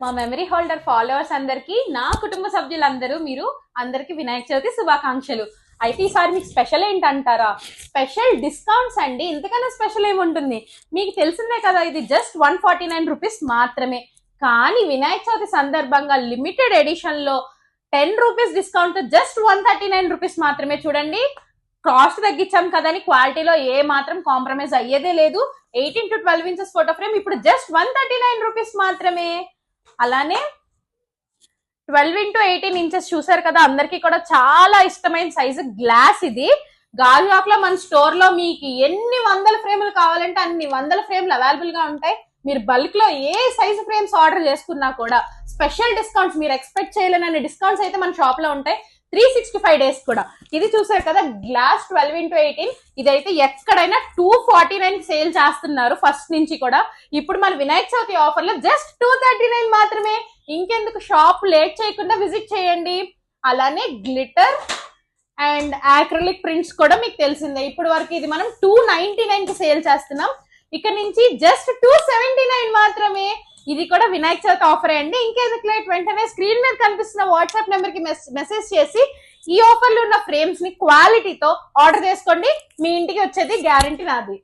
మా memory holder followers అందరికి, నా కుటుంబ సభ్యులందరూ మీరు అందరికి వినాయక చవితి శుభాకాంక్షలు. అయితే ఈసారి మీకు స్పెషల్ ఏంటంటారా? స్పెషల్ డిస్కౌంట్స్ అండి. ఇంతకన్నా స్పెషల్ ఏముంటుంది? మీకు తెలిసిందే కదా, ఇది జస్ట్ 149 రూపీస్ మాత్రమే. కానీ వినాయక చవితి సందర్భంగా లిమిటెడ్ ఎడిషన్ లో 10 రూపీస్ డిస్కౌంట్ జస్ట్ 139 రూపీస్ మాత్రమే. చూడండి, కాస్ట్ తగ్గించాం కదా అని క్వాలిటీలో ఏ మాత్రం కాంప్రమైజ్ అయ్యేదే లేదు. 18 to 12 ఇంచెస్ ఫోటో ఫ్రేమ్ ఇప్పుడు జస్ట్ 139 రూపీస్ మాత్రమే. అలానే 12 into 18 ఇంచెస్ చూసారు కదా, అందరికి కూడా చాలా ఇష్టమైన సైజు గ్లాస్. ఇది గాజువాక్ లో మన స్టోర్ లో మీకు ఎన్ని వందల ఫ్రేములు కావాలంటే అన్ని వందల ఫ్రేములు అవైలబుల్ గా ఉంటాయి. మీరు బల్క్ లో ఏ సైజు ఫ్రేమ్స్ ఆర్డర్ చేసుకున్నా కూడా స్పెషల్ డిస్కౌంట్స్, మీరు ఎక్స్పెక్ట్ చేయలేని డిస్కౌంట్స్ అయితే మన షాప్ లో ఉంటాయి. 365 డేస్ కూడా. ఇది చూసారు కదా, గ్లాస్ 12 into 18. ఇదైతే ఎక్కడైనా 249 సేల్ చేస్తున్నారు ఫస్ట్ నుంచి కూడా. ఇప్పుడు మన వినాయక చవితి ఆఫర్ లో జస్ట్ 239 మాత్రమే. ఇంకెందుకు, షాప్ లేట్ చేయకుండా విజిట్ చేయండి. అలానే గ్లిటర్ అండ్ యాక్రిలిక్ ప్రింట్స్ కూడా మీకు తెలిసిందే. ఇప్పుడు వరకు ఇది మనం 299 కి సేల్ చేస్తున్నాం. ఇక నుంచి జస్ట్ 279 మాత్రమే. ఇది కూడా వినాయక చవితి ఆఫర్ అండి. ఇంకెందుకు లేట్, వెంటనే స్క్రీన్ మీద కనిపిస్తున్న వాట్సాప్ నెంబర్ కి మెసేజ్ చేసి ఈ ఆఫర్ లో ఉన్న ఫ్రేమ్స్ ని క్వాలిటీతో ఆర్డర్ చేసుకోండి. మీ ఇంటికి వచ్చేది గ్యారంటీ నాది.